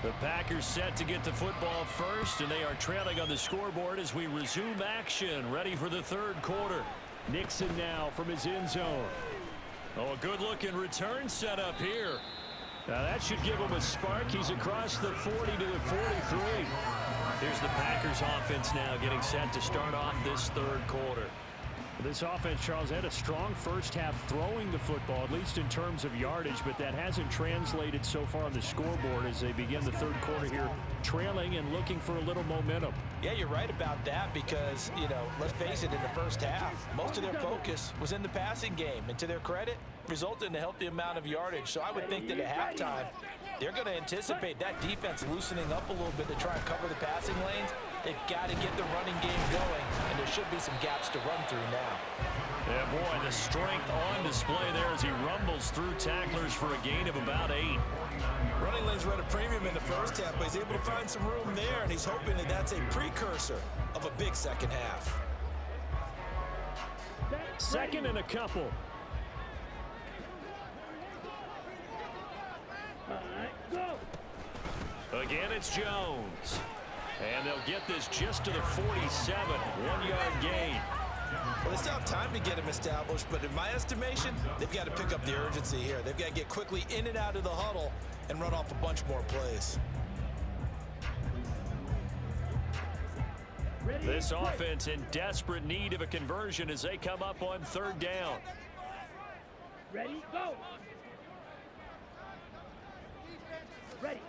The Packers set to get the football first, and they are trailing on the scoreboard as we resume action, ready for the third quarter. Nixon now from his end zone. Oh, a good-looking return set up here. Now that should give him a spark. He's across the 40 to the 43. Here's the Packers offense now getting set to start off this third quarter. This offense, Charles, had a strong first half throwing the football, at least in terms of yardage, but that hasn't translated so far on the scoreboard as they begin the third quarter here, trailing and looking for a little momentum. Yeah, you're right about that because, let's face it, in the first half, most of their focus was in the passing game, and to their credit, resulted in a healthy amount of yardage. So I would think that at halftime, they're going to anticipate that defense loosening up a little bit to try and cover the passing lanes. They've got to get the running game going, and there should be some gaps to run through now. Yeah, boy, the strength on display there as he rumbles through tacklers for a gain of about 8. Running lanes were at a premium in the first half, but he's able to find some room there, and he's hoping that that's a precursor of a big second half. Second and a couple. Again, it's Jones. And they'll get this just to the 47, 1-yard gain. Well, they still have time to get him established, but in my estimation, they've got to pick up the urgency here. They've got to get quickly in and out of the huddle and run off a bunch more plays. This offense in desperate need of a conversion as they come up on third down. Ready, go. Ready.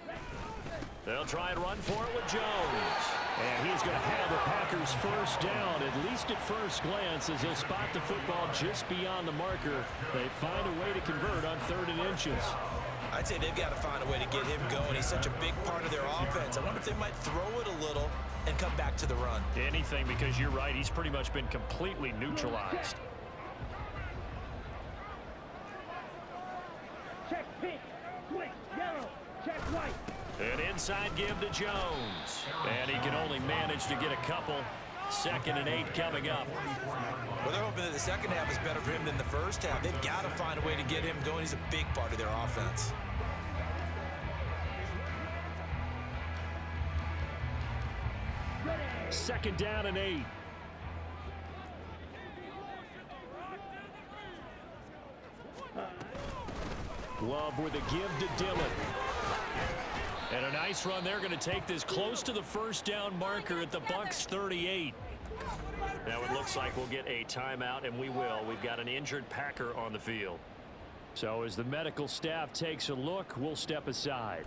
They'll try and run for it with Jones. And he's going to have the Packers first down, at least at first glance, as they'll spot the football just beyond the marker. They find a way to convert on 3rd and inches. I'd say they've got to find a way to get him going. He's such a big part of their offense. I wonder if they might throw it a little and come back to the run. Anything, because you're right, he's pretty much been completely neutralized. Check pink, swing, yellow, check white. An inside give to Jones. And he can only manage to get a couple. 2nd and 8 coming up. Well, they're hoping that the second half is better for him than the first half. They've got to find a way to get him going. He's a big part of their offense. Second down and 8. Love with a give to Dillon. And a nice run. They're going to take this close to the first down marker at the Bucs 38. Now it looks like we'll get a timeout, and we will. We've got an injured Packer on the field. So as the medical staff takes a look, we'll step aside.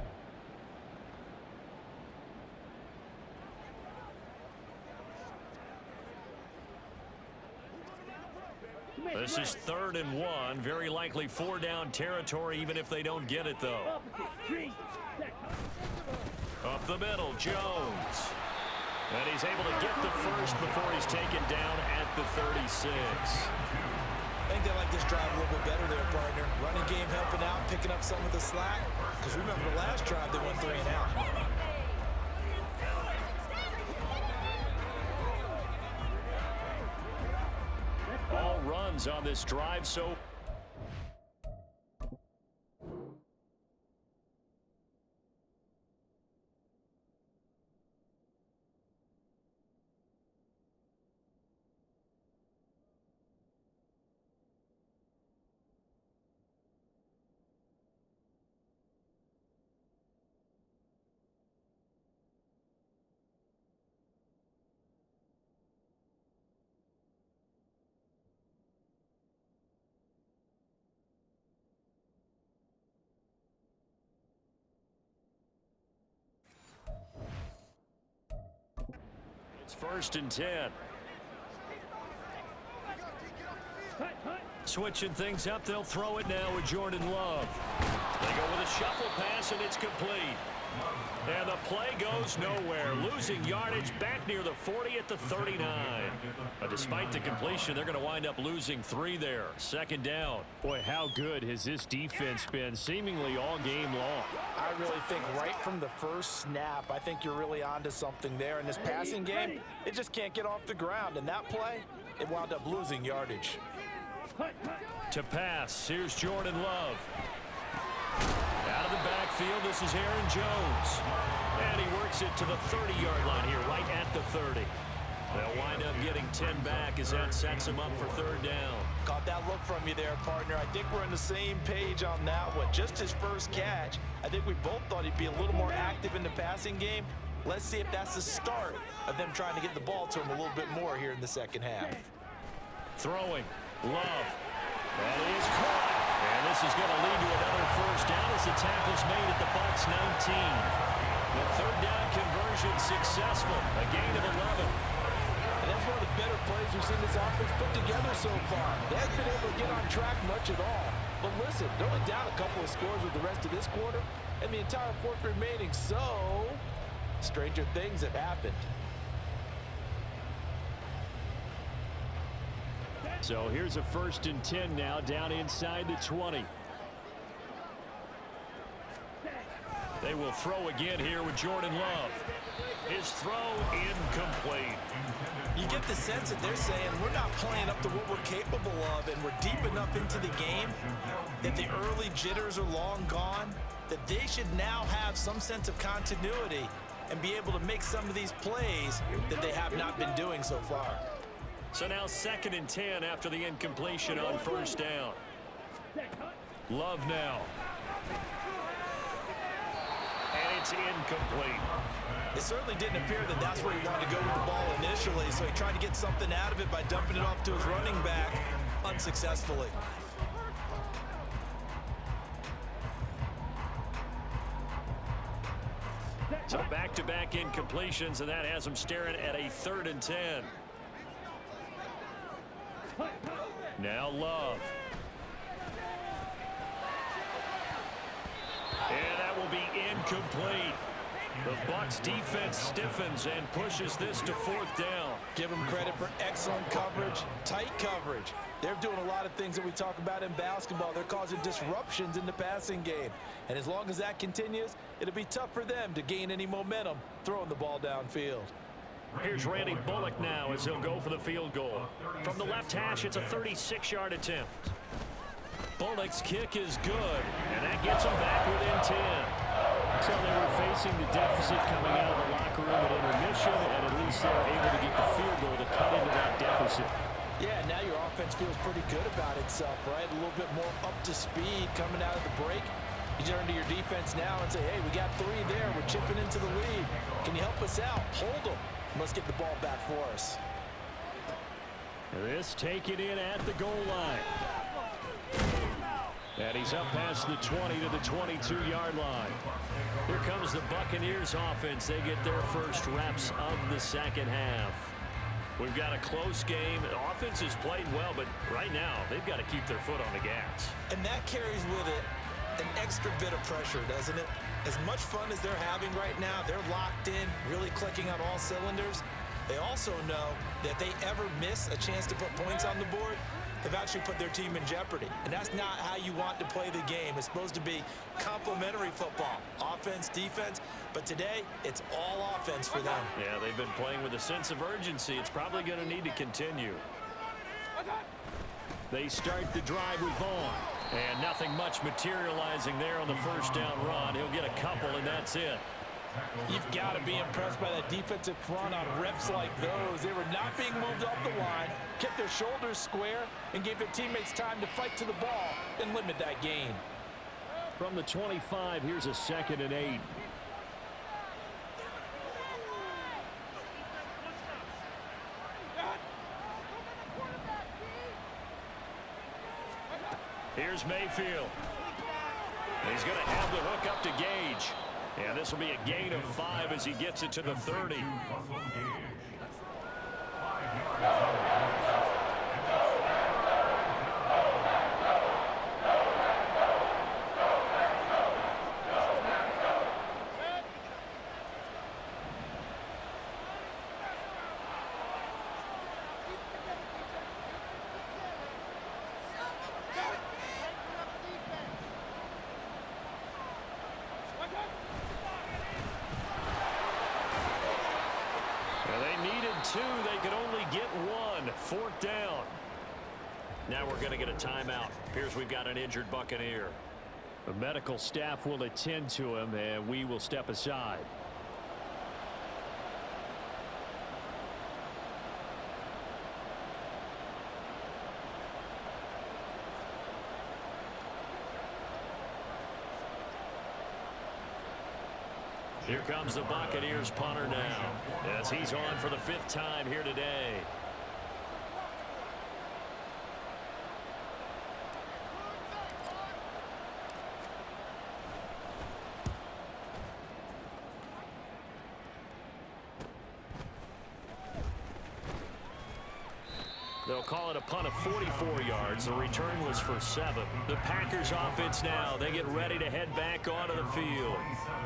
This is 3rd and 1. Very likely 4-down territory, even if they don't get it, though. Up the middle, Jones. And he's able to get the first before he's taken down at the 36. I think they like this drive a little bit better there, partner. Running game helping out, picking up some of the slack. Because remember the last drive, they went 3 and out. All runs on this drive, so it's 1st and 10. Switching things up, they'll throw it now with Jordan Love. They go with a shuffle pass, and it's complete. And the play goes nowhere. Losing yardage back near the 40 at the 39. But despite the completion, they're going to wind up losing 3 there. 2nd down. Boy, how good has this defense been seemingly all game long? I really think right from the first snap, I think you're really onto something there. In this passing game, it just can't get off the ground. And that play, it wound up losing yardage. To pass, here's Jordan Love. Out of the backfield. This is Aaron Jones. And he works it to the 30-yard line here, right at the 30. They'll wind up getting 10 back as that sets him up for third down. Caught that look from you there, partner. I think we're on the same page on that one. Just his first catch. I think we both thought he'd be a little more active in the passing game. Let's see if that's the start of them trying to get the ball to him a little bit more here in the second half. Throwing. Love. That is caught. And this is going to lead to another first down as the tackle's made at the Bucs 19. The third down conversion successful. A gain of 11. And that's one of the better plays we've seen this offense put together so far. They haven't been able to get on track much at all. But listen, they're only down a couple of scores with the rest of this quarter and the entire fourth remaining. So, stranger things have happened. So here's a 1st and 10 now, down inside the 20. They will throw again here with Jordan Love. His throw incomplete. You get the sense that they're saying we're not playing up to what we're capable of, and we're deep enough into the game that the early jitters are long gone, that they should now have some sense of continuity and be able to make some of these plays that they have not been doing so far. So now 2nd and 10 after the incompletion on first down. Love now. And it's incomplete. It certainly didn't appear that that's where he wanted to go with the ball initially, so he tried to get something out of it by dumping it off to his running back unsuccessfully. So back-to-back incompletions, and that has him staring at a 3rd and 10. Now Love. And that will be incomplete. The Bucs defense stiffens and pushes this to 4th down. Give them credit for excellent coverage, tight coverage. They're doing a lot of things that we talk about in basketball. They're causing disruptions in the passing game. And as long as that continues, it'll be tough for them to gain any momentum throwing the ball downfield. Here's Randy Bullock now as he'll go for the field goal. From the left hash, it's a 36-yard attempt. Bullock's kick is good, and that gets them back within 10. So they were facing the deficit coming out of the locker room at intermission, and at least they were able to get the field goal to cut into that deficit. Yeah, now your offense feels pretty good about itself, right? A little bit more up to speed coming out of the break. You turn to your defense now and say, hey, we got 3 there. We're chipping into the lead. Can you help us out? Hold them. Let's get the ball back for us. This taken in at the goal line. And he's up past the 20 to the 22-yard line. Here comes the Buccaneers offense. They get their first reps of the second half. We've got a close game. The offense is playing well, but right now they've got to keep their foot on the gas. And that carries with it an extra bit of pressure, doesn't it? As much fun as they're having right now, they're locked in, really clicking on all cylinders. They also know that if they ever miss a chance to put points on the board, they've actually put their team in jeopardy. And that's not how you want to play the game. It's supposed to be complementary football, offense, defense. But today, it's all offense for them. Yeah, they've been playing with a sense of urgency. It's probably going to need to continue. They start the drive with Vaughn. And nothing much materializing there on the first down run. He'll get a couple, and that's it. You've got to be impressed by that defensive front on reps like those. They were not being moved off the line, kept their shoulders square, and gave their teammates time to fight to the ball and limit that gain. From the 25, here's a 2nd and 8. Here's Mayfield. He's going to have the hook up to Gage. And this will be a gain of 5 as he gets it to the 30. Two, they could only get 1. 4th down. Now we're going to get a timeout. Appears we've got an injured Buccaneer. The medical staff will attend to him, and we will step aside. Here comes the Buccaneers punter now, as he's on for the 5th time here today. They'll call it a punt of 44 yards. The return was for 7. The Packers offense now, they get ready to head back onto the field.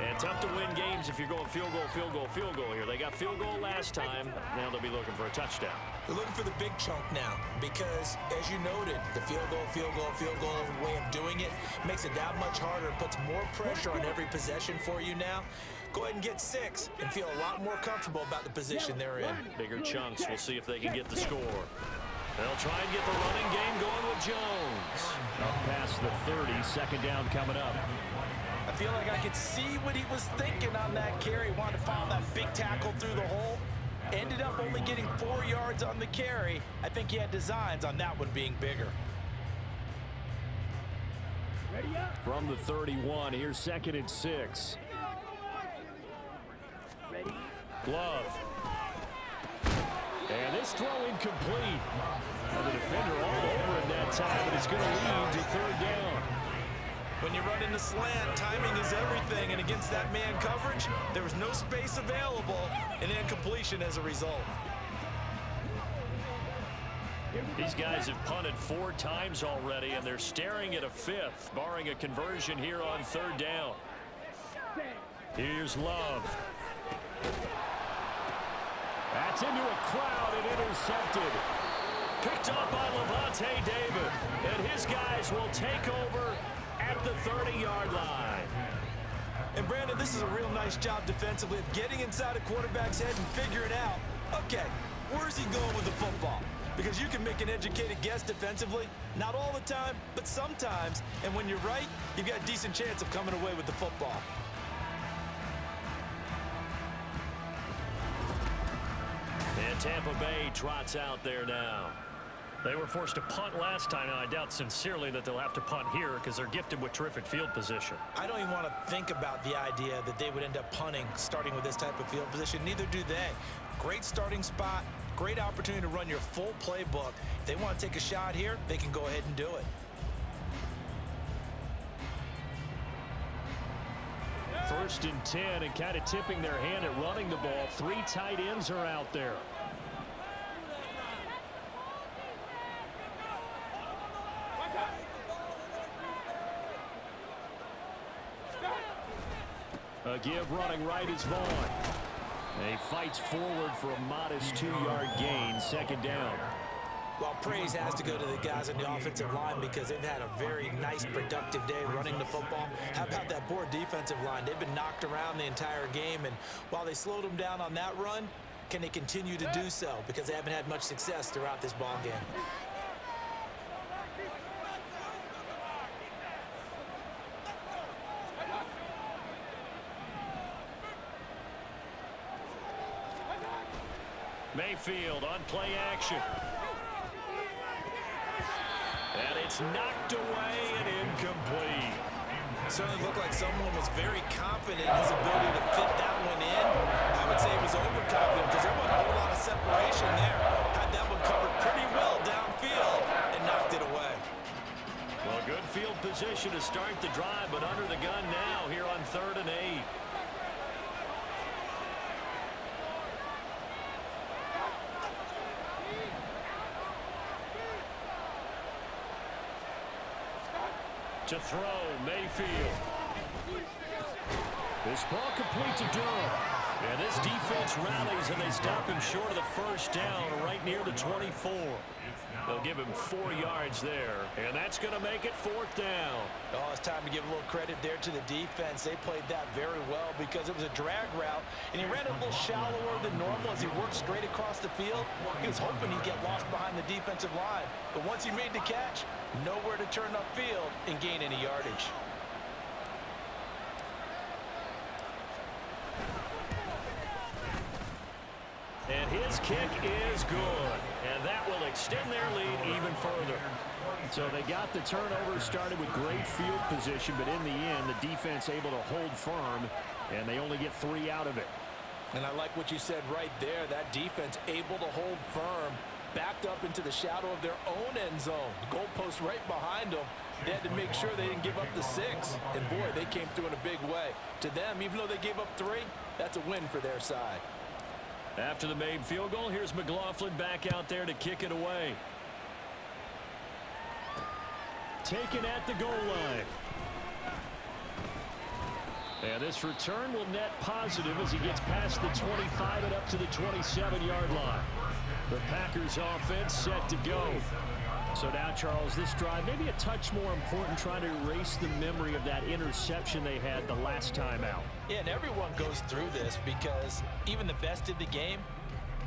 And tough to win games if you're going field goal, field goal, field goal here. They got field goal last time. Now they'll be looking for a touchdown. They're looking for the big chunk now because, as you noted, the field goal way of doing it makes it that much harder. It puts more pressure on every possession for you now. Go ahead and get 6 and feel a lot more comfortable about the position they're in. Bigger chunks. We'll see if they can get the score. They'll try and get the running game going with Jones. Up past the 30, 2nd down coming up. I feel like I could see what he was thinking on that carry. Wanted to follow that big tackle through the hole. Ended up only getting 4 yards on the carry. I think he had designs on that one being bigger. From the 31, here's 2nd and 6. Glove. And this throw incomplete. And the defender all over it that time, and it's going to lead to 3rd down. When you run in the slant, timing is everything, and against that man coverage, there was no space available, and incompletion as a result. These guys have punted 4 times already, and they're staring at a 5th, barring a conversion here on 3rd down. Here's Love. That's into a crowd and intercepted. Picked up by Levante David. And his guys will take over at the 30-yard line. And Brandon, this is a real nice job defensively of getting inside a quarterback's head and figuring out, okay, where's he going with the football? Because you can make an educated guess defensively, not all the time, but sometimes. And when you're right, you've got a decent chance of coming away with the football. And Tampa Bay trots out there now. They were forced to punt last time, and I doubt sincerely that they'll have to punt here because they're gifted with terrific field position. I don't even want to think about the idea that they would end up punting starting with this type of field position. Neither do they. Great starting spot, great opportunity to run your full playbook. If they want to take a shot here, they can go ahead and do it. First and 10, and kind of tipping their hand at running the ball. 3 tight ends are out there. A give running right is Vaughn. And he fights forward for a modest 2-yard gain, 2nd down. Well, praise has to go to the guys on the offensive line because they've had a very nice, productive day running the football. How about that poor defensive line? They've been knocked around the entire game, and while they slowed them down on that run, can they continue to do so? Because they haven't had much success throughout this ball game. Mayfield on play action. And it's knocked away and incomplete. Certainly looked like someone was very confident in his ability to fit that one in. I would say he was overconfident because there wasn't a whole lot of separation there. Had that one covered pretty well downfield and knocked it away. Well, good field position to start the drive, but under the gun now here on 3rd and 8. To throw, Mayfield. This ball complete to Durham. And this defense rallies, and they stop him short of the 1st down, right near the 24. They'll give him 4 yards there, and that's going to make it 4th down. Oh, it's time to give a little credit there to the defense. They played that very well because it was a drag route, and he ran a little shallower than normal as he worked straight across the field. He was hoping he'd get lost behind the defensive line, but once he made the catch, nowhere to turn upfield and gain any yardage. kick is good, and that will extend their lead even further. So they got the turnover started with great field position, but in the end, the defense able to hold firm, and they only get 3 out of it. And I like what you said right there. That defense able to hold firm, backed up into the shadow of their own end zone. The goalpost right behind them. They had to make sure they didn't give up the 6. And, boy, they came through in a big way. To them, even though they gave up 3, that's a win for their side. After the made field goal, here's McLaughlin back out there to kick it away. Taken at the goal line. And this return will net positive as he gets past the 25 and up to the 27-yard line. The Packers offense set to go. So now, Charles, this drive maybe a touch more important, trying to erase the memory of that interception they had the last time out. Yeah, and everyone goes through this because even the best in the game,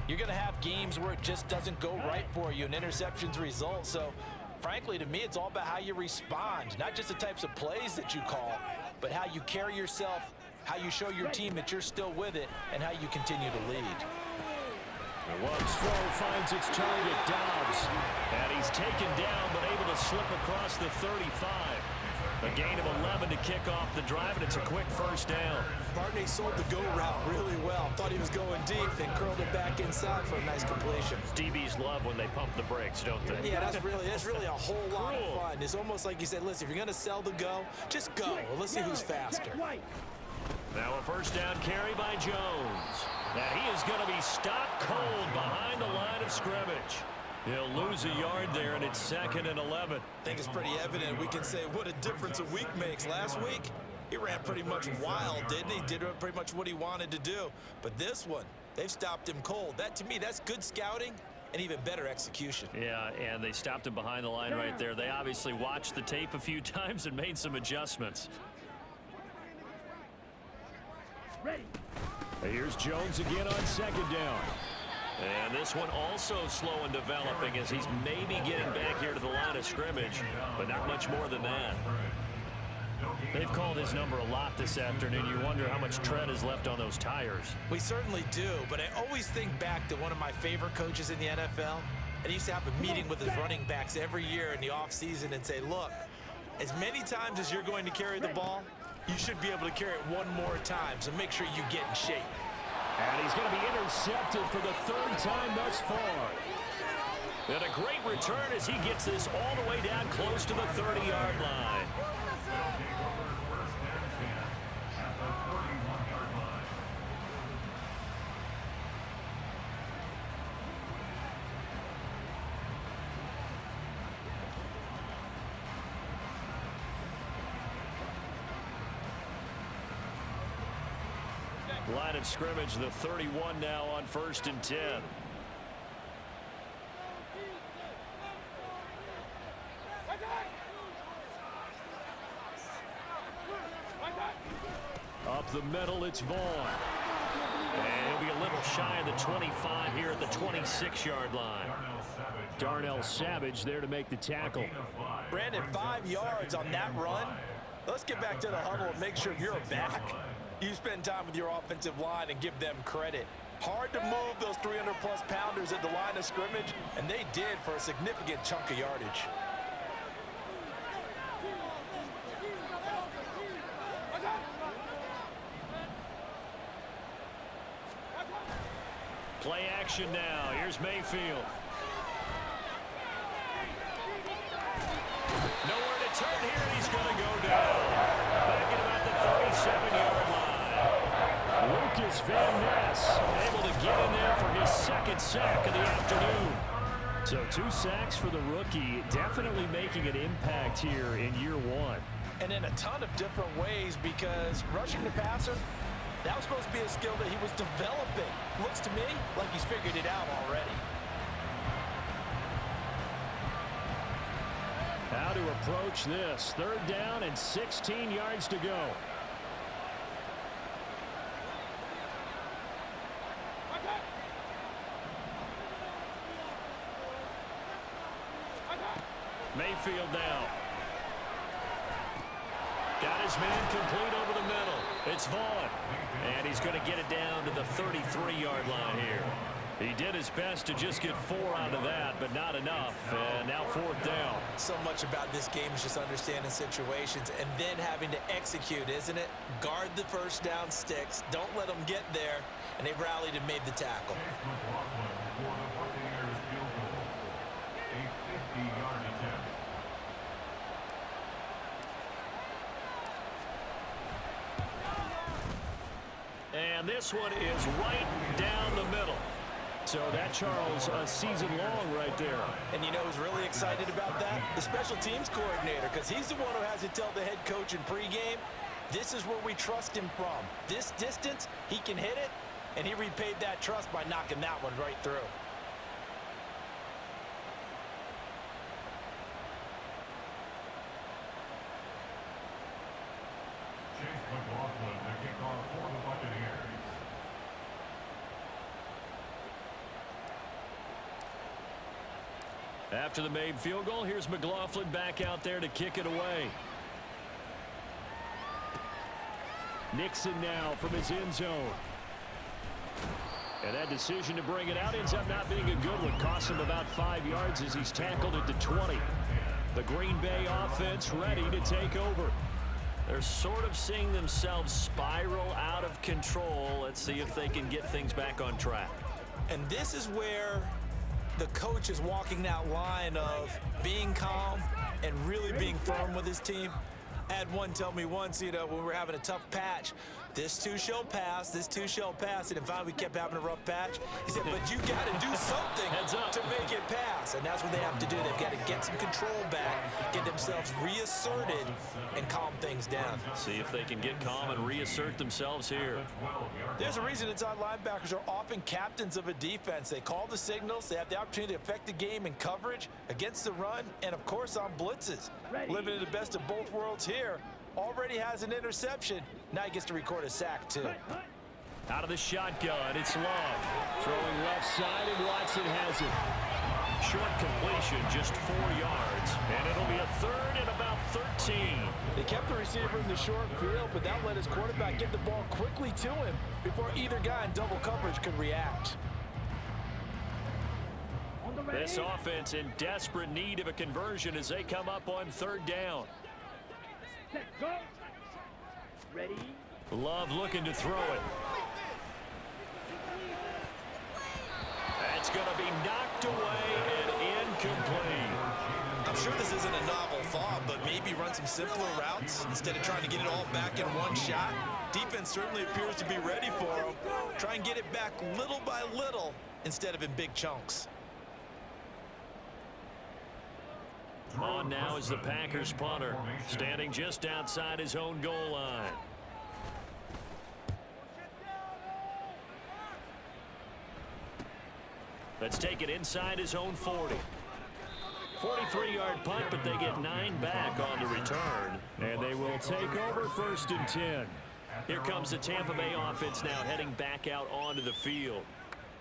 you're going to have games where it just doesn't go right for you and interceptions result. So, frankly, to me, it's all about how you respond, not just the types of plays that you call, but how you carry yourself, how you show your team that you're still with it, and how you continue to lead. The Love's throw finds its target, Dobbs. And he's taken down, but able to slip across the 35. A gain of 11 to kick off the drive, and it's a quick first down. Barney sold the go route really well. Thought he was going deep, then curled it back inside for a nice completion. DBs love when they pump the brakes, don't they? Yeah, that's really a whole lot of fun. It's almost like you said, listen, if you're going to sell the go, just go. Well, let's see who's faster. Now a first down carry by Jones. And he is going to be stopped cold behind the line of scrimmage. He'll lose a yard there, and it's 2nd and 11. I think it's pretty evident. We can say what a difference a week makes. Last week, he ran pretty much wild, didn't he? Did pretty much what he wanted to do. But this one, they've stopped him cold. That, to me, that's good scouting and even better execution. Yeah, and they stopped him behind the line right there. They obviously watched the tape a few times and made some adjustments. Ready. Here's Jones again on 2nd down. And this one also slow in developing as he's maybe getting back here to the line of scrimmage, but not much more than that. They've called his number a lot this afternoon. You wonder how much tread is left on those tires. We certainly do, but I always think back to one of my favorite coaches in the NFL. And he used to have a meeting with his running backs every year in the offseason and say, look, as many times as you're going to carry the ball, you should be able to carry it one more time, so make sure you get in shape. And he's going to be intercepted for the 3rd time thus far. And a great return as he gets this all the way down close to the 30-yard line. Line of scrimmage, the 31 now on 1st and 10. Up the middle, it's Vaughn. And he'll be a little shy of the 25 here at the 26-yard line. Darnell Savage there to make the tackle. Brandon, 5 yards on that run. Let's get back to the huddle and make sure you're back. You spend time with your offensive line and give them credit. Hard to move those 300-plus pounders at the line of scrimmage, and they did for a significant chunk of yardage. Play action now. Here's Mayfield. Nowhere to turn here, and he's going to go down. Back at about the 37-yard line. Lucas Van Ness able to get in there for his 2nd sack of the afternoon. So 2 sacks for the rookie, definitely making an impact here in year 1. And in a ton of different ways, because rushing the passer, that was supposed to be a skill that he was developing. Looks to me like he's figured it out already. How to approach this. 3rd down and 16 yards to go. Mayfield now. Got his man complete over the middle. It's Vaughn. And he's going to get it down to the 33-yard line here. He did his best to just get 4 out of that, but not enough. And now 4th down. So much about this game is just understanding situations and then having to execute, isn't it? Guard the first down sticks. Don't let them get there. And they rallied and made the tackle. And this one is right down the middle. So that, Charles, a season long right there. And you know who's really excited about that? The special teams coordinator, because he's the one who has to tell the head coach in pregame, this is where we trust him from. This distance, he can hit it, and he repaid that trust by knocking that one right through. After the made field goal, here's McLaughlin back out there to kick it away. Nixon now from his end zone. And that decision to bring it out ends up not being a good one. Costs him about 5 yards as he's tackled at the 20. The Green Bay offense ready to take over. They're sort of seeing themselves spiral out of control. Let's see if they can get things back on track. And this is where the coach is walking that line of being calm and really being firm with his team. I had one tell me once, you know, when we were having a tough patch, this too shall pass, this too shall pass. And finally we kept having a rough patch. He said, but you got to do something to make it pass. And that's what they have to do. They've got to get some control back, get themselves reasserted, and calm things down. See if they can get calm and reassert themselves here. There's a reason inside linebackers are often captains of a defense. They call the signals. They have the opportunity to affect the game in coverage, against the run, and, of course, on blitzes. Living in the best of both worlds here. Already has an interception. Now he gets to record a sack, too. Out of the shotgun, it's Love. Throwing left side, and Watson has it. Short completion, just 4 yards. And it'll be a 3rd and about 13. They kept the receiver in the short field, but that let his quarterback get the ball quickly to him before either guy in double coverage could react. This offense in desperate need of a conversion as they come up on 3rd down. Set, go. Ready? Love looking to throw it. That's going to be knocked away and incomplete. I'm sure this isn't a novel thought, but maybe run some simpler routes instead of trying to get it all back in one shot. Defense certainly appears to be ready for him. Try and get it back little by little instead of in big chunks. On now is the Packers punter, standing just outside his own goal line. Let's take it inside his own 40. 43-yard punt, but they get 9 back on the return. And they will take over 1st and 10. Here comes the Tampa Bay offense now heading back out onto the field.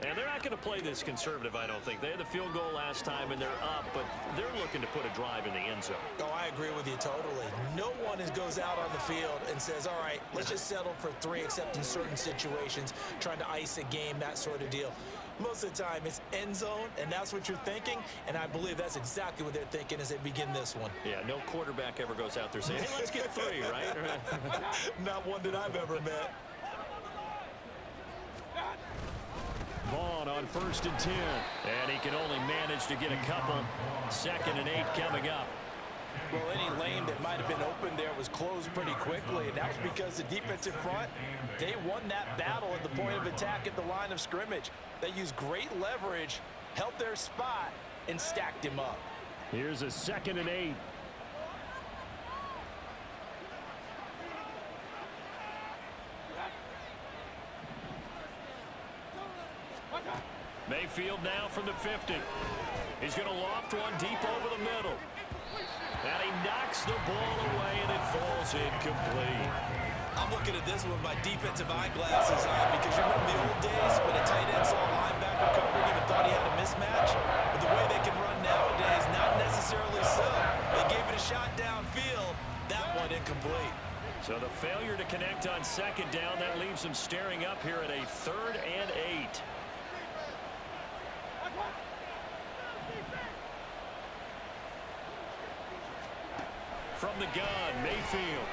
And they're not going to play this conservative, I don't think. They had the field goal last time, and they're up, but they're looking to put a drive in the end zone. Oh, I agree with you totally. No one goes out on the field and says, all right, let's just settle for 3, except in certain situations, trying to ice a game, that sort of deal. Most of the time, it's end zone, and that's what you're thinking, and I believe that's exactly what they're thinking as they begin this one. Yeah, no quarterback ever goes out there saying, hey, let's get 3, right? Not one that I've ever met. Vaughn on 1st and 10. And he can only manage to get a couple. 2nd and 8 coming up. Well, any lane that might have been open there was closed pretty quickly, and that was because the defensive front, they won that battle at the point of attack at the line of scrimmage. They used great leverage, held their spot, and stacked him up. Here's a 2nd and 8. Mayfield now from the 50. He's going to loft one deep over the middle. And he knocks the ball away, and it falls incomplete. I'm looking at this with my defensive eyeglasses on because you remember the old days when a tight end saw a linebacker covering him and thought he had a mismatch? But the way they can run nowadays, not necessarily so. They gave it a shot downfield. That one incomplete. So the failure to connect on 2nd down, that leaves them staring up here at a 3rd and 8. From the gun, Mayfield.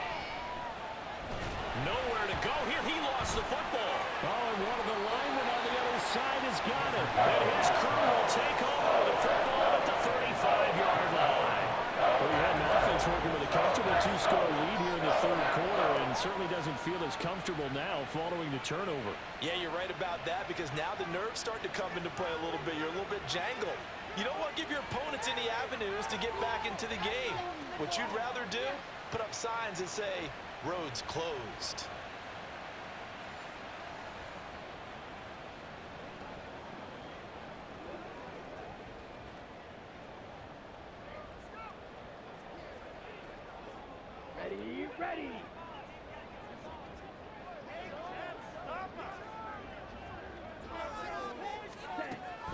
Nowhere to go here. He lost the football. Oh, and one of the linemen on the other side has got it. And his crew will take over the football at the 35-yard line. Well, we had an offense working with a comfortable two-score lead here in the third quarter, and certainly doesn't feel as comfortable now following the turnover. Yeah, you're right about that, because now the nerves start to come into play a little bit. You're a little bit jangled. You don't want to give your opponents any avenues to get back into the game. What you'd rather do, put up signs that say, roads closed. Ready, ready.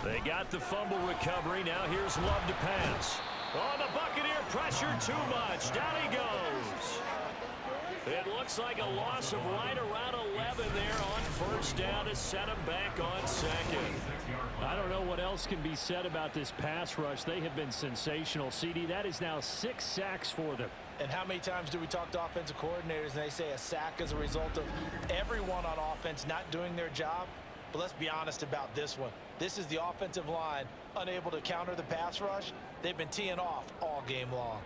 They got the fumble recovery. Now here's Love to pass. Oh, the Buccaneer pressure too much. Down he goes. It looks like a loss of right around 11 there on first down to set him back on second. I don't know what else can be said about this pass rush. They have been sensational. CD, that is now 6 sacks for them. And how many times do we talk to offensive coordinators and they say a sack is a result of everyone on offense not doing their job? But let's be honest about this one. This is the offensive line unable to counter the pass rush. They've been teeing off all game long.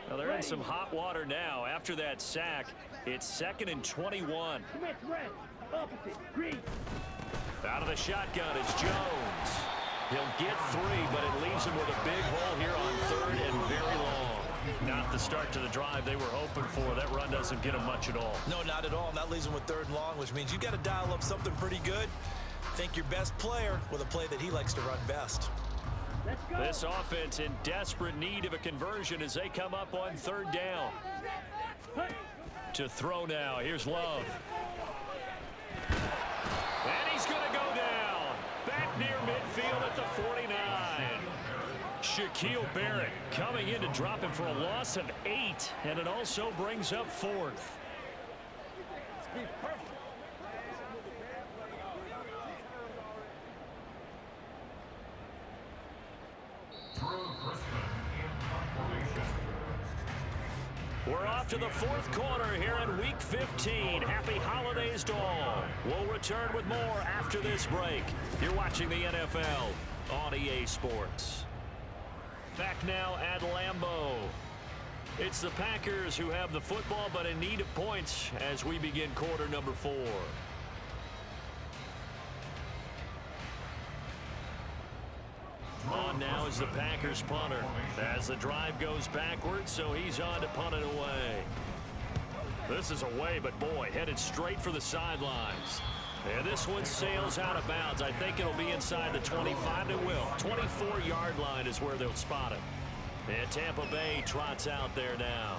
Well, they're in some hot water now. After that sack, it's 2nd and 21. Smith red. Opposite. Green. Out of the shotgun, it's Jones. He'll get 3, but it leaves him with a big hole here on 3rd and very long. Not the start to the drive they were hoping for. That run doesn't get him much at all. No, not at all. And that leaves him with 3rd and long, which means you got to dial up something pretty good. Think your best player with a play that he likes to run best. Let's go. This offense in desperate need of a conversion as they come up on 3rd down. To throw now. Here's Love. And he's going to go down. Back near midfield at the 49. Shaquille Barrett coming in to drop him for a loss of 8. And it also brings up 4th. We're off to the 4th quarter here in Week 15. Happy holidays to all. We'll return with more after this break. You're watching the NFL on EA Sports. Back now at Lambeau. It's the Packers who have the football, but in need of points as we begin quarter number 4. On now is the Packers punter as the drive goes backwards, so he's on to punt it away. This is away, but boy, headed straight for the sidelines. And this one sails out of bounds. I think it'll be inside the 25. It will. 24-yard line is where they'll spot it. And Tampa Bay trots out there now.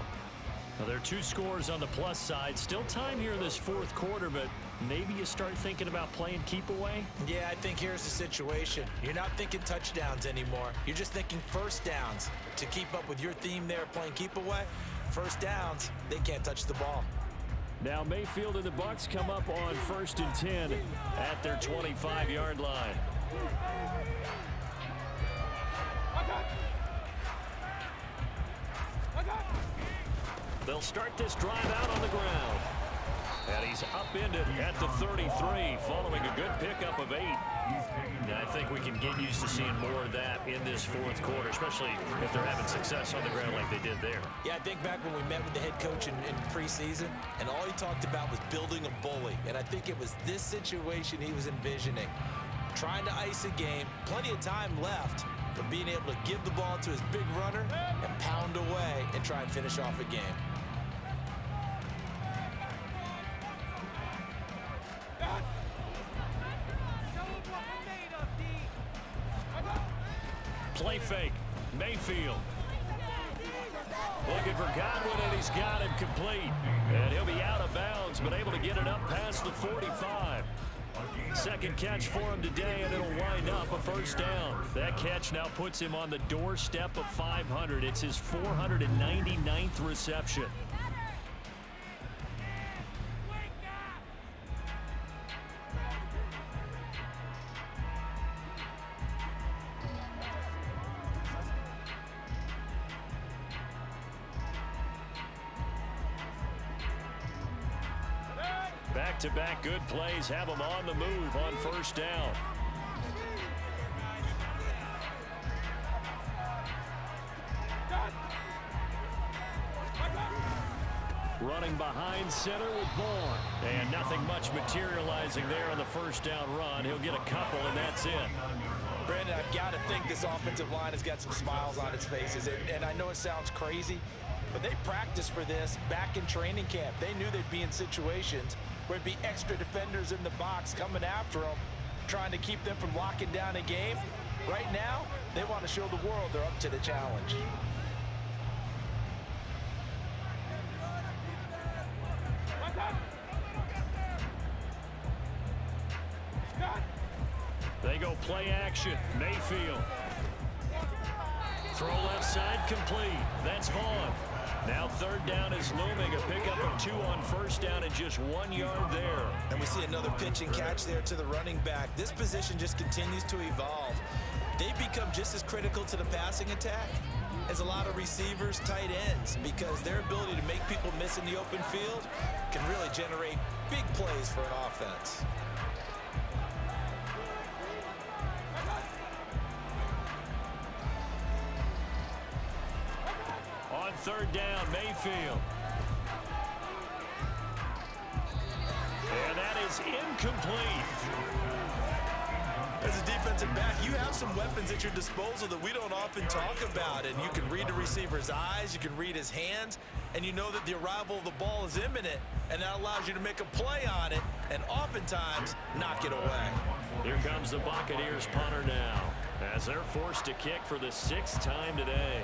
Well, there are 2 scores on the plus side. Still time here in this 4th quarter, but maybe you start thinking about playing keep away? Yeah, I think here's the situation. You're not thinking touchdowns anymore. You're just thinking first downs. To keep up with your theme there playing keep away, first downs, they can't touch the ball. Now Mayfield and the Bucs come up on 1st and 10 at their 25-yard line. They'll start this drive out on the ground. And he's upended at the 33 following a good pickup of 8. And I think we can get used to seeing more of that in this 4th quarter, especially if they're having success on the ground like they did there. Yeah, I think back when we met with the head coach in preseason, and all he talked about was building a bully. And I think it was this situation he was envisioning. Trying to ice a game, plenty of time left, but being able to give the ball to his big runner and pound away and try and finish off a game. Play fake. Mayfield. Looking for Godwin, and he's got him complete. And he'll be out of bounds, but able to get it up past the 45. Second catch for him today, and it'll wind up a first down. That catch now puts him on the doorstep of 500. It's his 499th reception. Back-to-back good plays have them on the move on first down. Running behind center with Vaughn. And nothing much materializing there on the first down run. He'll get a couple, and that's it. Brandon, I've got to think this offensive line has got some smiles on its faces. And I know it sounds crazy, but they practiced for this back in training camp. They knew they'd be in situations where there'd be extra defenders in the box coming after them, trying to keep them from locking down a game. Right now, they want to show the world they're up to the challenge. They go play action. Mayfield. Throw left side complete. That's Vaughn. Now third down is looming. A pickup of 2 on first down and just 1 yard there. And we see another pitch and catch there to the running back. This position just continues to evolve. They become just as critical to the passing attack as a lot of receivers, tight ends, because their ability to make people miss in the open field can really generate big plays for an offense. On third down, Mayfield. And that is incomplete. As a defensive back, you have some weapons at your disposal that we don't often talk about. And you can read the receiver's eyes, you can read his hands, and you know that the arrival of the ball is imminent, and that allows you to make a play on it and oftentimes knock it away. Here comes the Buccaneers punter now as they're forced to kick for the 6th time today.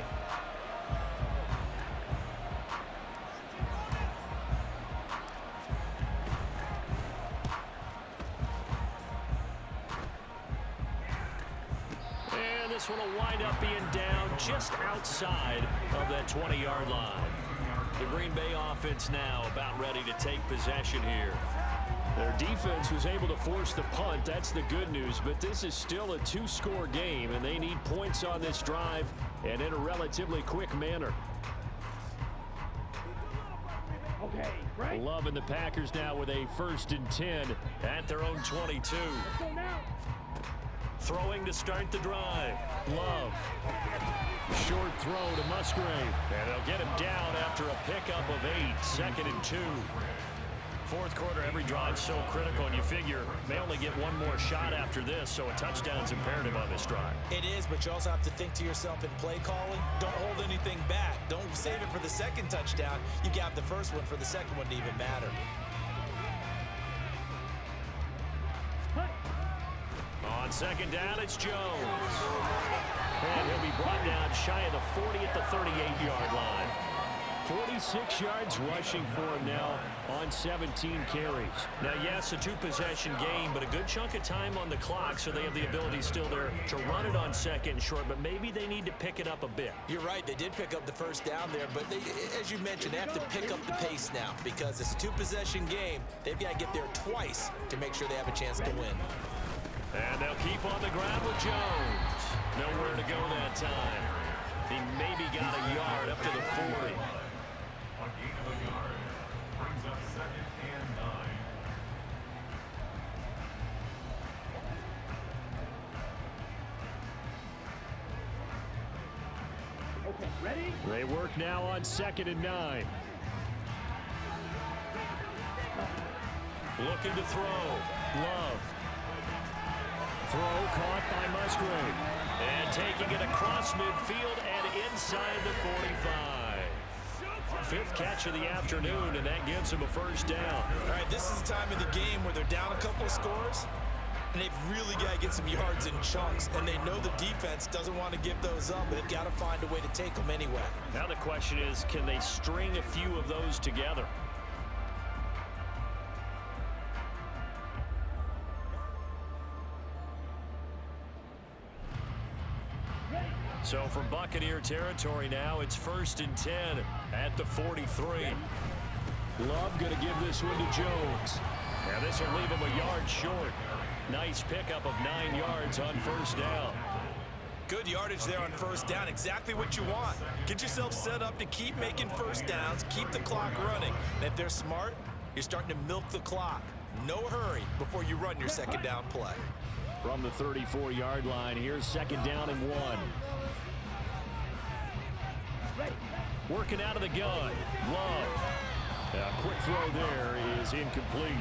This one will wind up being down just outside of that 20-yard line. The Green Bay offense now about ready to take possession here. Their defense was able to force the punt. That's the good news, but this is still a 2-score game, and they need points on this drive and in a relatively quick manner. Okay, right. Love and the Packers now with a 1st and 10 at their own 22. Let's go now. Throwing to start the drive. Love. Short throw to Musgrave. And they'll get him down after a pickup of 8. 2nd and 2. Fourth quarter, every drive so critical, and you figure they only get one more shot after this, so a touchdown's imperative on this drive. It is, but you also have to think to yourself in play calling, don't hold anything back. Don't save it for the second touchdown. You got the first one for the second one to even matter. On second down, it's Jones. And he'll be brought down shy of the 40 at the 38-yard line. 46 yards rushing for him now on 17 carries. Now, yes, a 2-possession game, but a good chunk of time on the clock, so they have the ability still there to run it on second and short, but maybe they need to pick it up a bit. You're right. They did pick up the first down there, but they, as you mentioned, they have to pick up the pace now because it's a 2-possession game. They've got to get there twice to make sure they have a chance to win. And they'll keep on the ground with Jones. Nowhere to go that time. He maybe got a yard up to the 40. A gain of a yard brings up 2nd and 9. Okay, ready? They work now on 2nd and 9. Looking to throw. Love. Throw caught by Musgrave. And taking it across midfield and inside the 45. 5th catch of the afternoon, and that gives him a first down. All right, this is the time of the game where they're down a couple of scores, and they've really got to get some yards in chunks, and they know the defense doesn't want to give those up, but they've got to find a way to take them anyway. Now the question is, can they string a few of those together? So from Buccaneer territory now, it's 1st and 10 at the 43. Love going to give this one to Jones. Now this will leave him a yard short. Nice pickup of 9 yards on first down. Good yardage there on first down. Exactly what you want. Get yourself set up to keep making first downs, keep the clock running. And if they're smart, you're starting to milk the clock. No hurry before you run your second down play. From the 34-yard line, here's second down and 1. Working out of the gun. Love. A quick throw there is incomplete.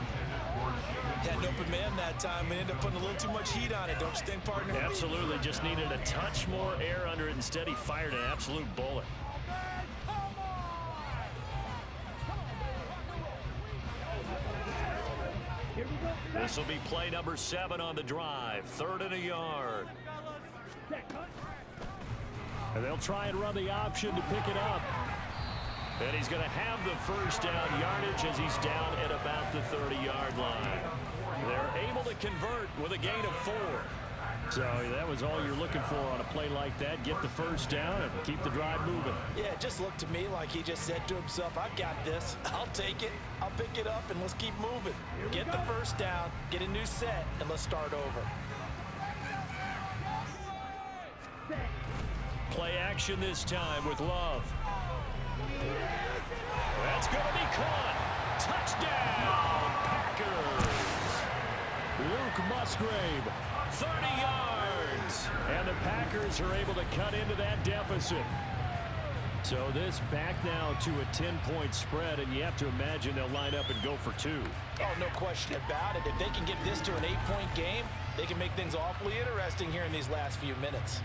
Had an open man that time and ended up putting a little too much heat on it, don't you think, partner? Absolutely. Just needed a touch more air under it. Instead, he fired an absolute bullet. This will be play number 7 on the drive. 3rd and a yard. And they'll try and run the option to pick it up. And he's going to have the first down yardage as he's down at about the 30-yard line. They're able to convert with a gain of 4. So that was all you're looking for on a play like that. Get the first down and keep the drive moving. Yeah, it just looked to me like he just said to himself, I've got this. I'll take it. I'll pick it up, and let's keep moving. Get the first down, get a new set, and let's start over. Play action this time with Love. That's going to be caught. Touchdown, Packers. Luke Musgrave, 30 yards. And the Packers are able to cut into that deficit. So this back now to a 10-point spread, and you have to imagine they'll line up and go for 2. Oh, no question about it. If they can get this to an 8-point game, they can make things awfully interesting here in these last few minutes.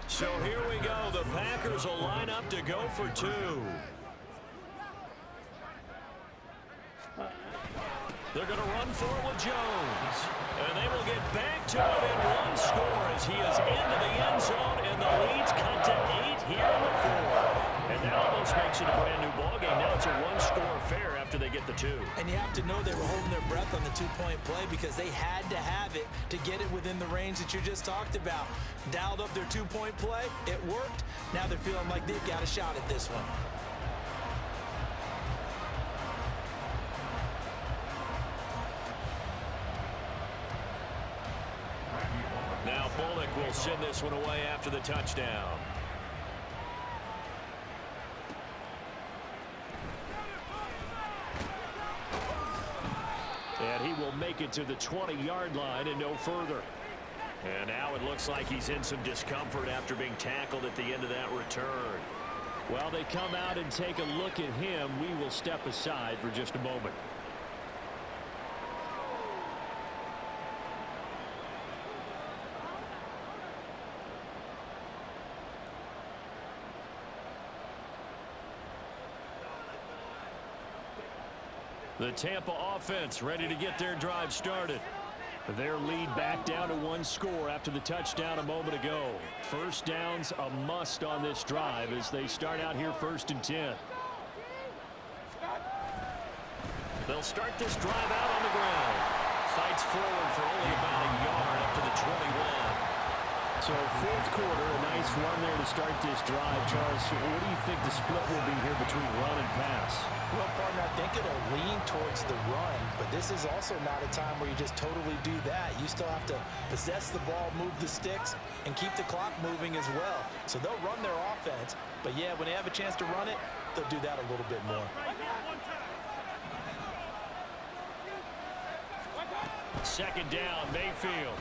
So here we go. The Packers will line up to go for 2. They're going to run forward with Jones. And they will get back to it in 1 score as he is into the end zone, and the lead's cut to 8 here in the 4th. And that almost makes it a brand new ballgame. Now it's a 1-score affair after they get the 2. And you have to know they were holding their breath on the 2-point play because they had to have it to get it within the range that you just talked about. Dialed up their 2-point play. It worked. Now they're feeling like they've got a shot at this one. Now Bullock will send this one away after the touchdown. And he will make it to the 20-yard line and no further. And now it looks like he's in some discomfort after being tackled at the end of that return. While they come out and take a look at him, we will step aside for just a moment. The Tampa offense ready to get their drive started. Their lead back down to 1 score after the touchdown a moment ago. First down's a must on this drive as they start out here 1st and 10. They'll start this drive out on the ground. Fights forward for only about a yard up to the 21. So 4th quarter, a nice run there to start this drive. Charles, what do you think the split will be here between run and pass? Well, partner, I think it'll lean towards the run, but this is also not a time where you just totally do that. You still have to possess the ball, move the sticks, and keep the clock moving as well. So they'll run their offense, but yeah, when they have a chance to run it, they'll do that a little bit more. Second down, Mayfield.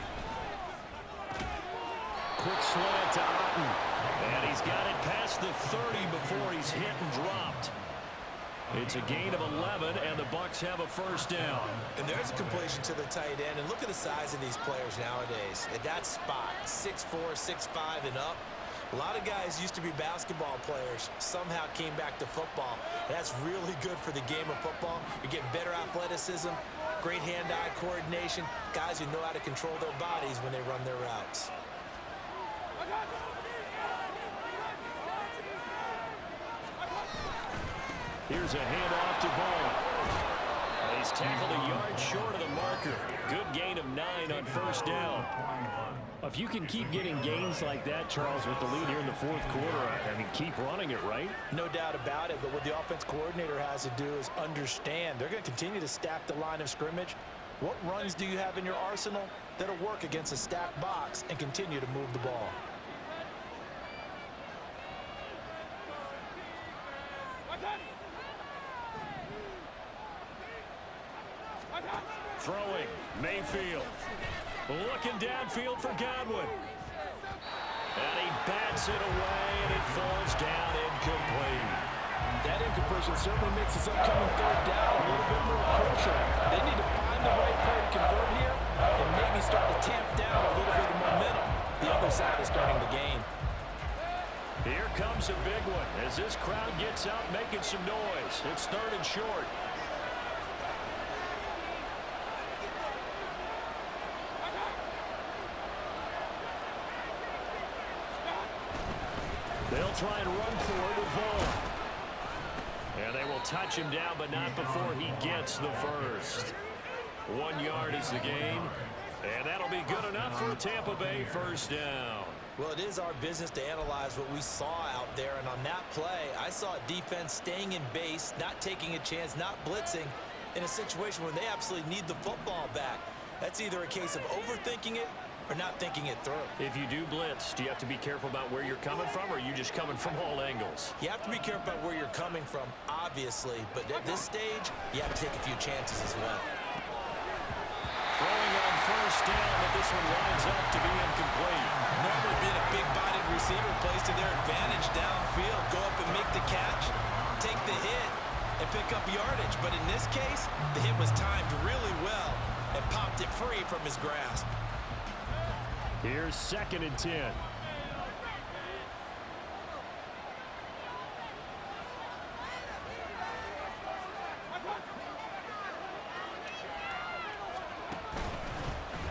Quick slant to Otten. And he's got it past the 30 before he's hit and dropped. It's a gain of 11, and the Bucs have a first down. And there's a completion to the tight end. And look at the size of these players nowadays. At that spot, 6'4", 6'5", and up. A lot of guys used to be basketball players, somehow came back to football. That's really good for the game of football. You're getting better athleticism, great hand-eye coordination, guys who know how to control their bodies when they run their routes. Here's a handoff to Ball. He's tackled a yard short of the marker. Good gain of 9 on first down. If you can keep getting gains like that, Charles, with the lead here in the 4th quarter, I mean, keep running it, right? No doubt about it, but what the offense coordinator has to do is understand they're going to continue to stack the line of scrimmage. What runs do you have in your arsenal that'll work against a stacked box and continue to move the ball? Mayfield. Looking downfield for Godwin. And he bats it away, and it falls down incomplete. That incompletion certainly makes this upcoming third down a little bit more crucial. They need to find the right play to convert here and maybe start to tamp down a little bit of momentum. The other side is starting to gain. Here comes a big one as this crowd gets out making some noise. It's 3rd and short. They'll try and run for it with Vaughn. And they will touch him down, but not before he gets the first. 1 yard is the gain. And that'll be good enough for a Tampa Bay first down. Well, it is our business to analyze what we saw out there. And on that play, I saw a defense staying in base, not taking a chance, not blitzing in a situation where they absolutely need the football back. That's either a case of overthinking it or not thinking it through. If you do blitz, do you have to be careful about where you're coming from, or are you just coming from all angles? You have to be careful about where you're coming from, obviously. But at this stage, you have to take a few chances as well. Throwing on first down, but this one winds up to be incomplete. Normally being a big-bodied receiver plays to their advantage downfield. Go up and make the catch, take the hit, and pick up yardage. But in this case, the hit was timed really well and popped it free from his grasp. Here's 2nd and 10.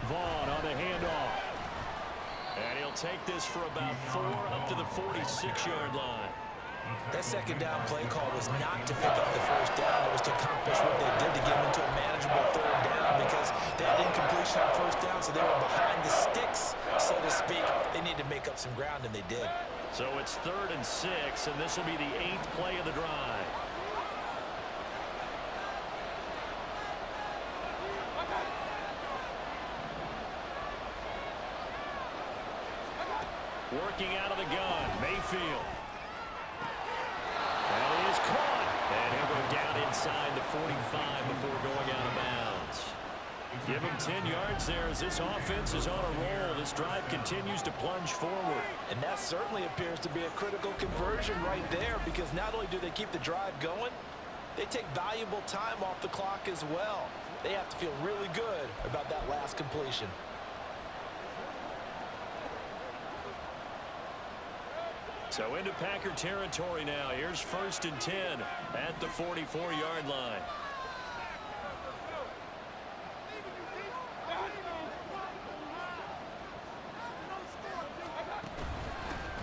Vaughn on the handoff. And he'll take this for about 4 up to the 46-yard line. That 2nd down play call was not to pick up the first down. It was to accomplish what they did to get into a manageable 3rd down because they had incompletion on first down, so they were behind the sticks, so to speak. They needed to make up some ground, and they did. So it's 3rd and 6, and this will be the 8th play of the drive. Working out of the gun, Mayfield. And he is caught. And he'll go down inside the 45 before going out of bounds. Give him 10 yards there as this offense is on a roll. This drive continues to plunge forward. And that certainly appears to be a critical conversion right there, because not only do they keep the drive going, they take valuable time off the clock as well. They have to feel really good about that last completion. So into Packer territory now. Here's 1st and 10 at the 44-yard line.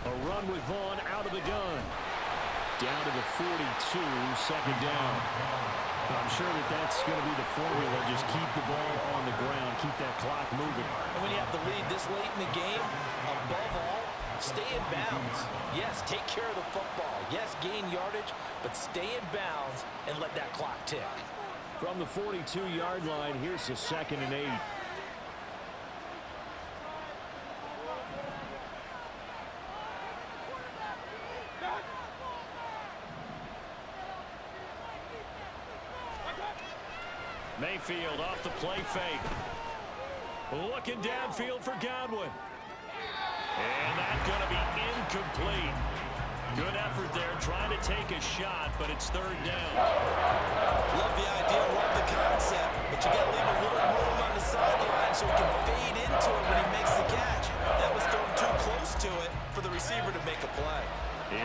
A run with Vaughn out of the gun. Down to the 42, 2nd down. I'm sure that's going to be the formula. Just keep the ball on the ground, keep that clock moving. And when you have the lead this late in the game, above all, stay in bounds. Yes, take care of the football. Yes, gain yardage, but stay in bounds and let that clock tick. From the 42-yard line, here's the 2nd and 8. Mayfield off the play fake. Looking downfield for Godwin. And that's going to be incomplete. Good effort there, trying to take a shot, but it's 3rd down. Love the idea, love the concept, but you got to leave a little room on the sideline so he can fade into it when he makes the catch. That was thrown too close to it for the receiver to make a play.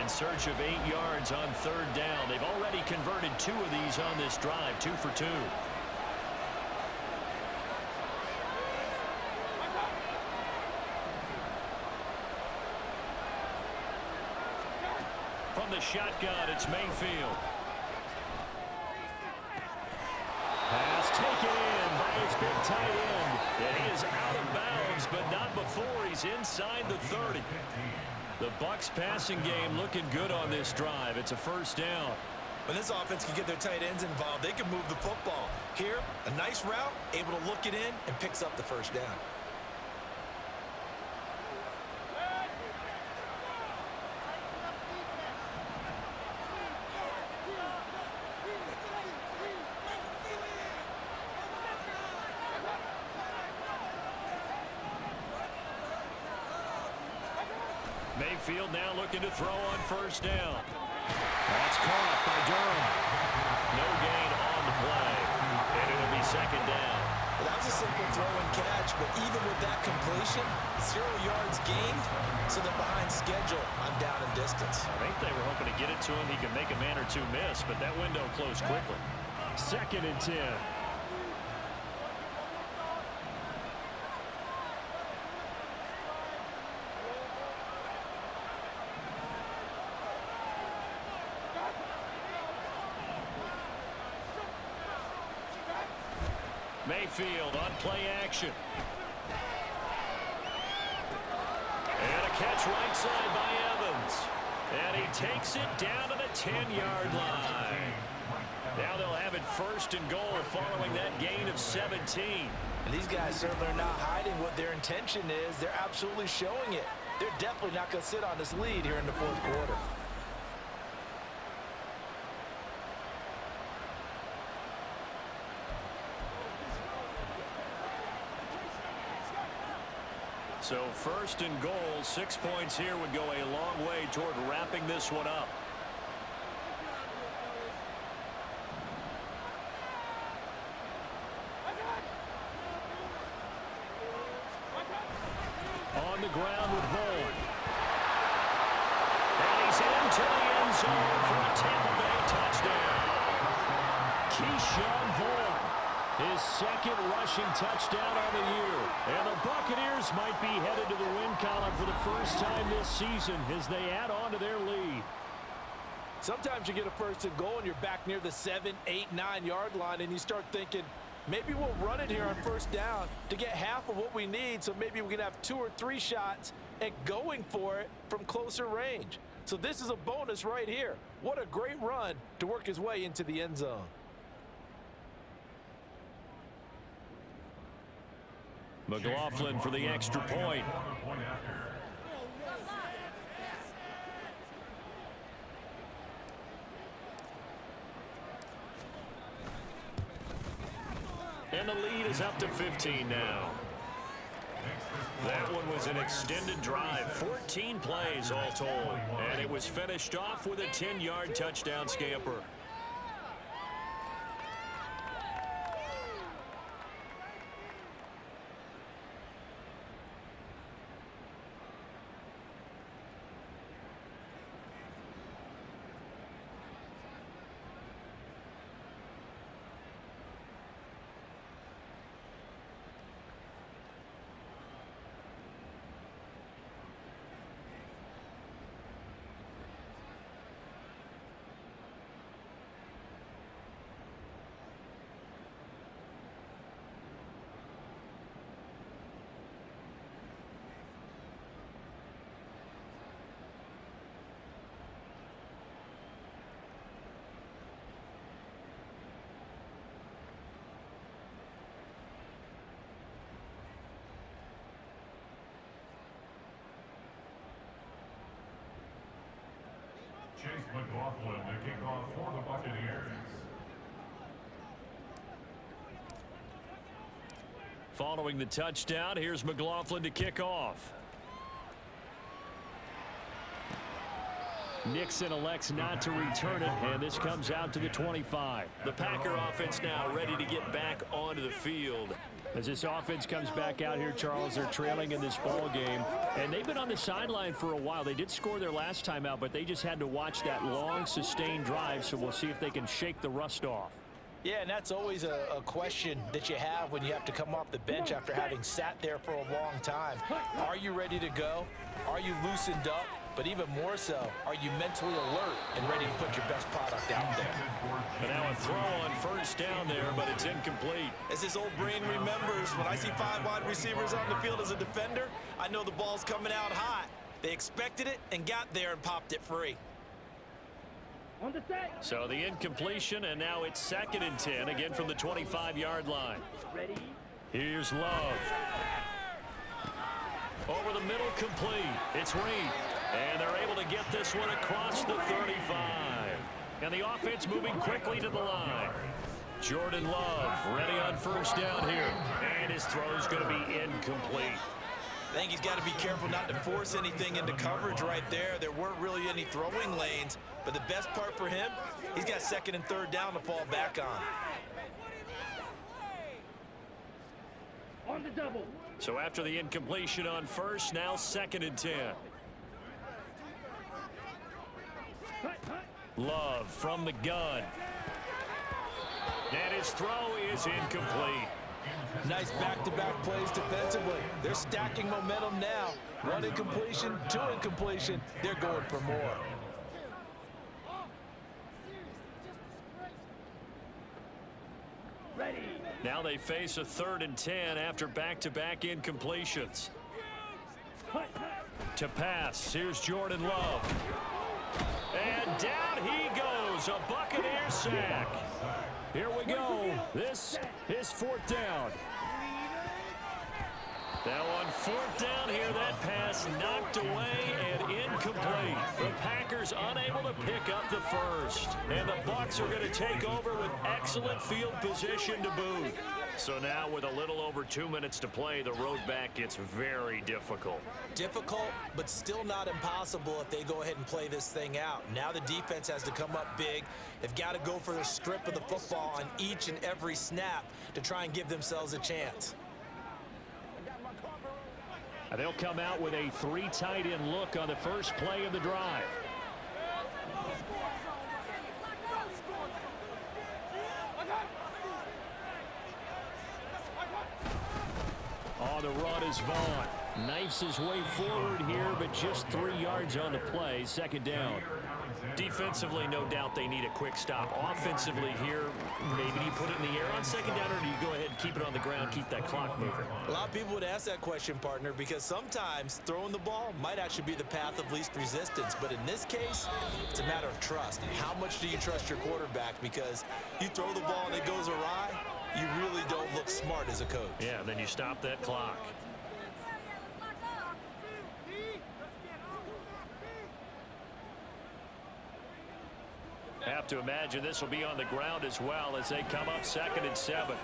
In search of 8 yards on 3rd down. They've already converted 2 of these on this drive, 2 for 2. From the shotgun, it's Mayfield. Pass taken in by his big tight end. And he is out of bounds, but not before he's inside the 30. The Bucs passing game looking good on this drive. It's a 1st down. When this offense can get their tight ends involved, they can move the football. Here, a nice route, able to look it in, and picks up the 1st down. Mayfield now looking to throw on first down. That's caught by Durham. No gain on the play, and it'll be second down. Well, that was a simple throw and catch, but even with that completion, 0 yards gained, so they're behind schedule on down and distance. I think they were hoping to get it to him. He could make a man or two miss, but that window closed quickly. Second and 10. Mayfield on play action. And a catch right side by Evans. And he takes it down to the 10-yard line. Now they'll have it first and goal following that gain of 17. And these guys certainly are not hiding what their intention is. They're absolutely showing it. They're definitely not going to sit on this lead here in the fourth quarter. So first and goal, 6 points here would go a long way toward wrapping this one up. On the ground with Vaughn. And he's into the end zone for a Tampa Bay touchdown. Keyshawn Vaughn. His second rushing touchdown on the year. And the Buccaneers might be headed to the win column for the first time this season as they add on to their lead. Sometimes you get a first and goal and you're back near the 7, 8, 9-yard line and you start thinking, maybe we'll run it here on first down to get half of what we need, so maybe we can have 2 or 3 shots at going for it from closer range. So this is a bonus right here. What a great run to work his way into the end zone. McLaughlin for the extra point. And the lead is up to 15 now. That one was an extended drive, 14 plays all told, and it was finished off with a 10-yard touchdown scamper. Chase McLaughlin to kick off for the Buccaneers. Following the touchdown, here's McLaughlin to kick off. Nixon elects not to return it, and this comes out to the 25. The Packer offense now ready to get back onto the field. As this offense comes back out here, Charles, they're trailing in this ball game, and they've been on the sideline for a while. They did score their last time out, but they just had to watch that long, sustained drive, so we'll see if they can shake the rust off. Yeah, and that's always a question that you have when you have to come off the bench after having sat there for a long time. Are you ready to go? Are you loosened up? But even more so, are you mentally alert and ready to put your best product out there? And now a throw on first down there, but it's incomplete. As his old brain remembers, when I see 5 wide receivers on the field as a defender, I know the ball's coming out hot. They expected it and got there and popped it free. On the set. So the incompletion, and now it's second and 10, again from the 25-yard line. Ready. Here's Love. Over the middle, complete. It's Reed. And they're able to get this one across the 35. And the offense moving quickly to the line. Jordan Love ready on first down here. And his throw's going to be incomplete. I think he's got to be careful not to force anything into coverage right there. There weren't really any throwing lanes, but the best part for him, he's got second and third down to fall back on. On the double. So after the incompletion on first, now 2nd and 10. Love from the gun. And his throw is incomplete. Nice back-to-back plays defensively. They're stacking momentum now. One incompletion, two incompletion. They're going for more. Ready. Now they face a 3rd and 10 after back-to-back incompletions. To pass, here's Jordan Love. And down he goes, a Buccaneer sack. Here we go. This is 4th down. Now on 4th down here, that pass knocked away and incomplete. The Packers unable to pick up the first. And the Bucs are going to take over with excellent field position to boot. So now with a little over 2 minutes to play, the road back gets very difficult. Difficult, but still not impossible if they go ahead and play this thing out. Now the defense has to come up big. They've got to go for the strip of the football on each and every snap to try and give themselves a chance. And they'll come out with a 3 tight end look on the first play of the drive. On the run is Vaughn. Knifes his way forward here, but just 3 yards on the play. 2nd down. Defensively, no doubt they need a quick stop. Offensively here, maybe do you put it in the air on 2nd down, or do you go ahead and keep it on the ground, keep that clock moving? A lot of people would ask that question, partner, because sometimes throwing the ball might actually be the path of least resistance. But in this case, it's a matter of trust. How much do you trust your quarterback? Because you throw the ball and it goes awry, you really don't look smart as a coach. Yeah, and then you stop that clock. Have to imagine this will be on the ground as well as they come up 2nd and 7.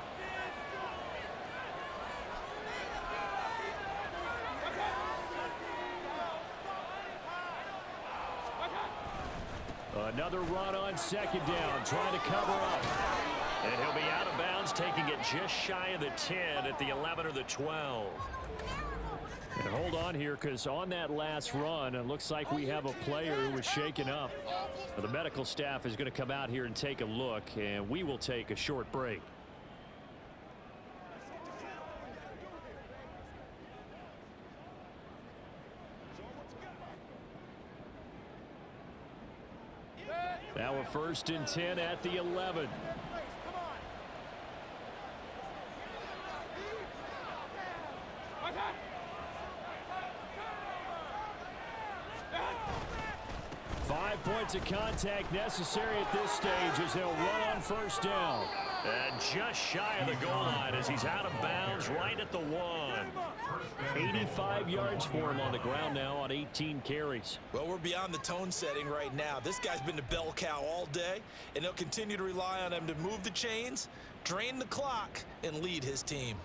Another run on 2nd down, trying to cover up. And he'll be out of bounds, taking it just shy of the 10 at the 11 or the 12. And hold on here, because on that last run, it looks like we have a player who was shaken up. The medical staff is going to come out here and take a look, and we will take a short break. Now a 1st and 10 at the 11. Points of contact necessary at this stage as they'll run on 1st down. And just shy of the goal line as he's out of bounds right at the 1. 85 yards for him on the ground now on 18 carries. Well, we're beyond the tone setting right now. This guy's been the bell cow all day, and they'll continue to rely on him to move the chains, drain the clock, and lead his team.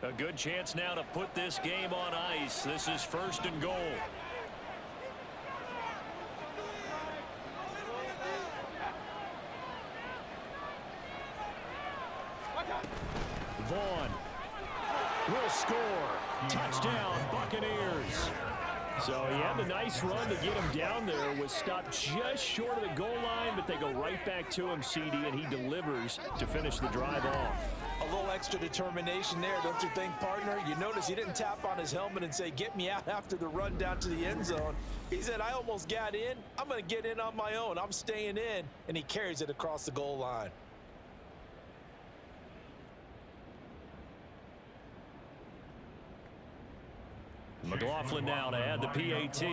A good chance now to put this game on ice. This is 1st and goal. Vaughn will score. Touchdown, Buccaneers. So he had the nice run to get him down there. Was stopped just short of the goal line, but they go right back to him, CD, and he delivers to finish the drive off. A little extra determination there, don't you think, partner? You notice he didn't tap on his helmet and say, get me out after the run down to the end zone. He said, I almost got in. I'm going to get in on my own. I'm staying in. And he carries it across the goal line. McLaughlin now to add the PAT.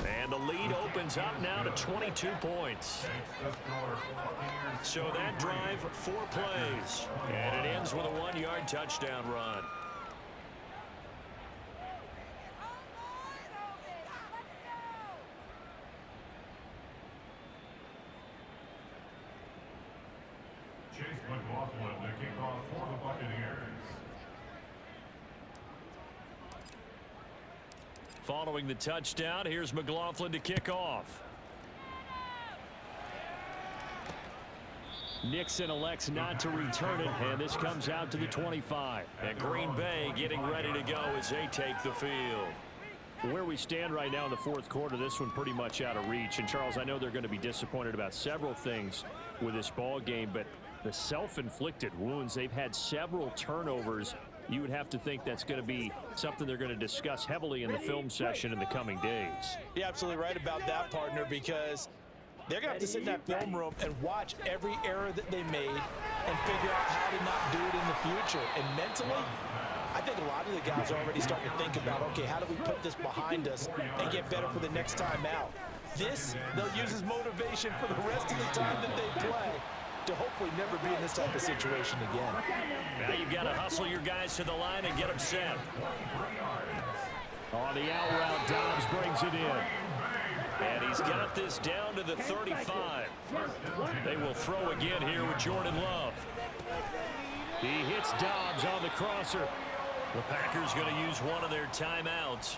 And the lead opens up now to 22 points. So that drive, 4 plays. And it ends with a 1-yard touchdown run. McLaughlin, the kickoff for the Buccaneers. Following the touchdown, here's McLaughlin to kick off. Nixon elects not to return it, and this comes out to the 25. And Green Bay getting ready to go as they take the field. Where we stand right now in the fourth quarter, this one pretty much out of reach. And, Charles, I know they're going to be disappointed about several things with this ball game, but the self-inflicted wounds, they've had several turnovers. You would have to think that's going to be something they're going to discuss heavily in the film session in the coming days. You're absolutely right about that, partner, because they're going to have to sit in that film room and watch every error that they made and figure out how to not do it in the future. And mentally, I think a lot of the guys are already starting to think about, okay, how do we put this behind us and get better for the next time out? This, they'll use as motivation for the rest of the time that they play to hopefully never be in this type of situation again. Now you've got to hustle your guys to the line and get them set. On the out route, Dobbs brings it in. And he's got this down to the 35. They will throw again here with Jordan Love. He hits Dobbs on the crosser. The Packers going to use one of their timeouts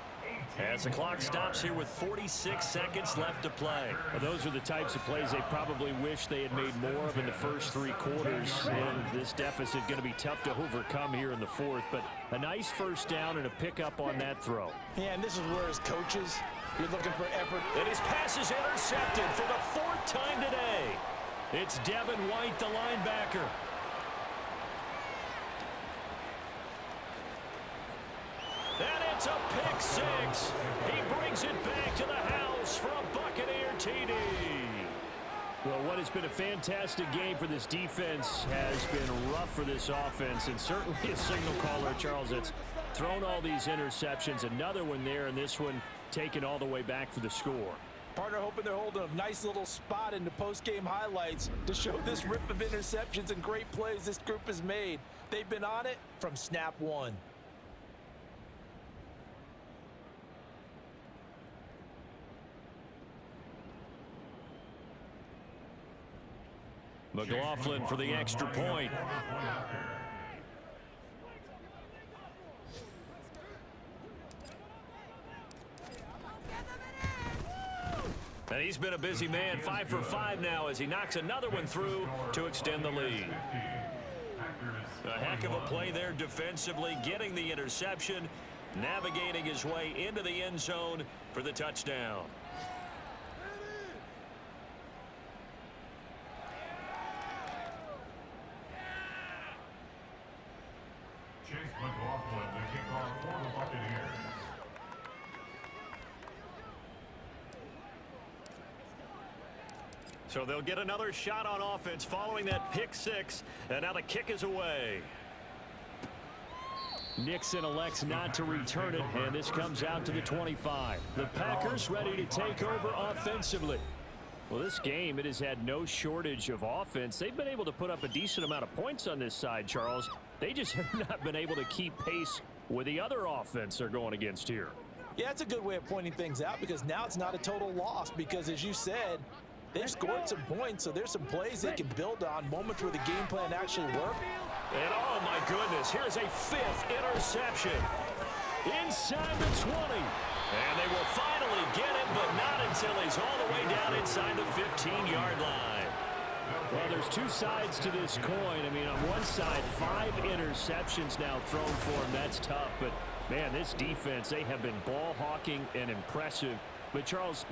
as the clock stops here with 46 seconds left to play. Well, those are the types of plays they probably wish they had made more of in the first three quarters. And this deficit going to be tough to overcome here in the fourth. But a nice first down and a pickup on that throw. Yeah, and this is where, as coaches, you're looking for effort. And his pass is intercepted for the fourth time today. It's Devin White, the linebacker. And it's a pick six. He brings it back to the house for a Buccaneer TD. Well, what has been a fantastic game for this defense has been rough for this offense, and certainly a signal caller, Charles, that's thrown all these interceptions. Another one there, and this one taken all the way back for the score. Partner hoping they're holding a nice little spot in the post-game highlights to show this rip of interceptions and great plays this group has made. They've been on it from snap one. McLaughlin for the extra point. And he's been a busy man, 5 for 5 now as he knocks another one through to extend the lead. A heck of a play there defensively, getting the interception, navigating his way into the end zone for the touchdown. McLaughlin, the kickoff for the Buccaneers. So they'll get another shot on offense following that pick six, and now the kick is away. Nixon elects not to return it, and this comes out to the 25. The Packers ready to take over offensively. Well, this game, it has had no shortage of offense. They've been able to put up a decent amount of points on this side, Charles. They just have not been able to keep pace with the other offense they're going against here. Yeah, that's a good way of pointing things out, because now it's not a total loss, because as you said, they've scored some points, so there's some plays they can build on, moments where the game plan actually worked. And oh my goodness, here's a fifth interception inside the 20. And they will finally get him, but not until he's all the way down inside the 15-yard line. Well, there's two sides to this coin. I mean, on one side, 5 interceptions now thrown for him. That's tough. But, man, this defense, they have been ball hawking and impressive. But, Charles,